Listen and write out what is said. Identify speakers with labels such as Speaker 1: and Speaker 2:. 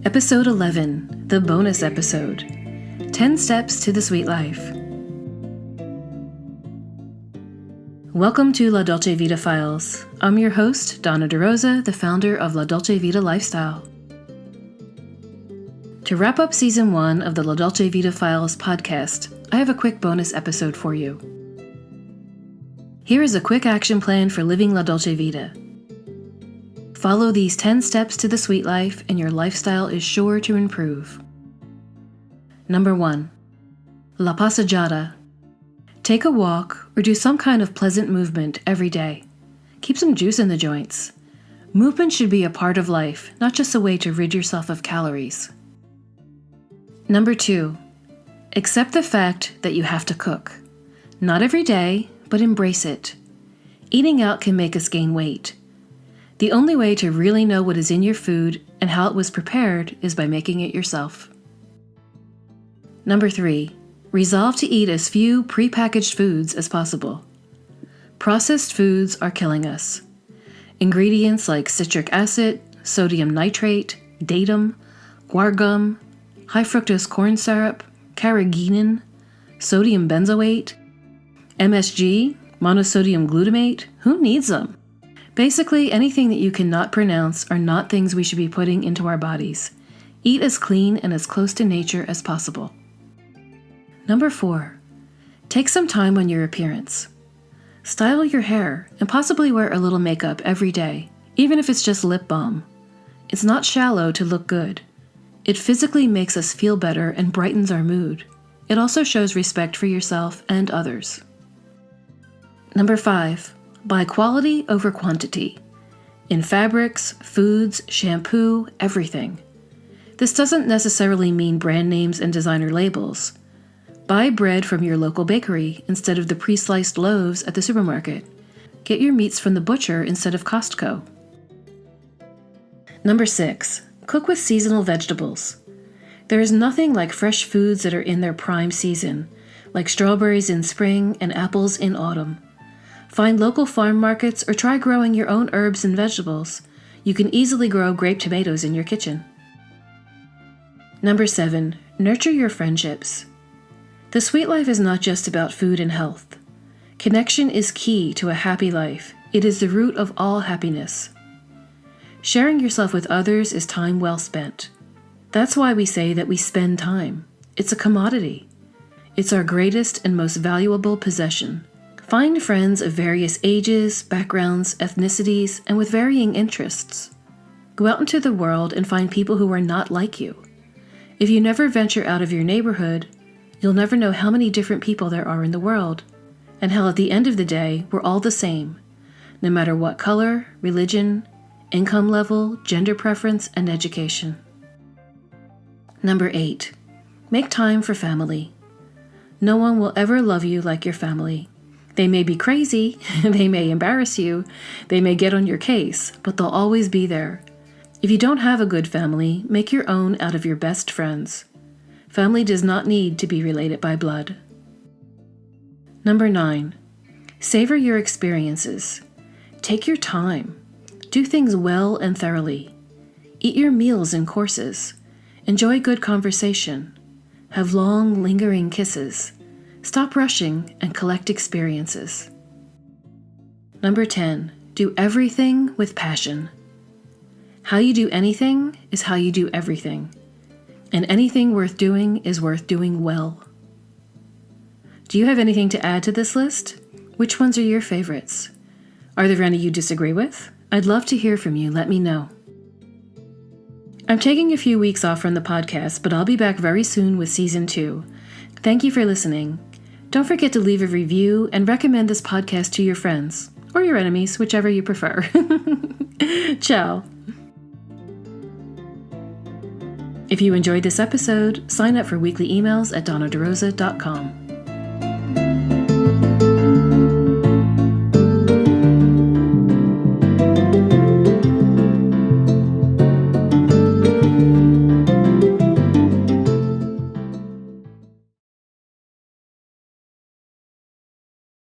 Speaker 1: Episode 11, the bonus episode, 10 Steps to the Sweet Life. Welcome to La Dolce Vita Files. I'm your host, Donna DeRosa, the founder of La Dolce Vita Lifestyle. To wrap up Season 1 of the La Dolce Vita Files podcast, I have a quick bonus episode for you. Here is a quick action plan for living La Dolce Vita. Follow these 10 steps to the sweet life and your lifestyle is sure to improve. Number 1. La Passeggiata. Take a walk or do some kind of pleasant movement every day. Keep some juice in the joints. Movement should be a part of life, not just a way to rid yourself of calories. Number 2. Accept the fact that you have to cook. Not every day, but embrace it. Eating out can make us gain weight. The only way to really know what is in your food and how it was prepared is by making it yourself. Number 3. Resolve to eat as few prepackaged foods as possible. Processed foods are killing us. Ingredients like citric acid, sodium nitrate, datum, guar gum, high fructose corn syrup, carrageenan, sodium benzoate, MSG, monosodium glutamate, who needs them? Basically, anything that you cannot pronounce are not things we should be putting into our bodies. Eat as clean and as close to nature as possible. Number 4. Take some time on your appearance. Style your hair and possibly wear a little makeup every day, even if it's just lip balm. It's not shallow to look good. It physically makes us feel better and brightens our mood. It also shows respect for yourself and others. Number 5. Buy quality over quantity. In fabrics, foods, shampoo, everything. This doesn't necessarily mean brand names and designer labels. Buy bread from your local bakery instead of the pre-sliced loaves at the supermarket. Get your meats from the butcher instead of Costco. Number 6. Cook with seasonal vegetables. There is nothing like fresh foods that are in their prime season, like strawberries in spring and apples in autumn. Find local farm markets or try growing your own herbs and vegetables. You can easily grow grape tomatoes in your kitchen. Number 7. Nurture your friendships. The sweet life is not just about food and health. Connection is key to a happy life. It is the root of all happiness. Sharing yourself with others is time well spent. That's why we say that we spend time. It's a commodity. It's our greatest and most valuable possession. Find friends of various ages, backgrounds, ethnicities, and with varying interests. Go out into the world and find people who are not like you. If you never venture out of your neighborhood, you'll never know how many different people there are in the world, and how at the end of the day, we're all the same, no matter what color, religion, income level, gender preference, and education. Number 8. Make time for family. No one will ever love you like your family. They may be crazy, they may embarrass you, they may get on your case, but they'll always be there. If you don't have a good family, make your own out of your best friends. Family does not need to be related by blood. Number 9. Savor your experiences. Take your time. Do things well and thoroughly. Eat your meals in courses. Enjoy good conversation. Have long, lingering kisses. Stop rushing and collect experiences. Number 10. Do everything with passion. How you do anything is how you do everything. And anything worth doing is worth doing well. Do you have anything to add to this list? Which ones are your favorites? Are there any you disagree with? I'd love to hear from you. Let me know. I'm taking a few weeks off from the podcast, but I'll be back very soon with Season 2. Thank you for listening. Don't forget to leave a review and recommend this podcast to your friends, or your enemies, whichever you prefer. Ciao. If you enjoyed this episode, sign up for weekly emails at donnaderosa.com.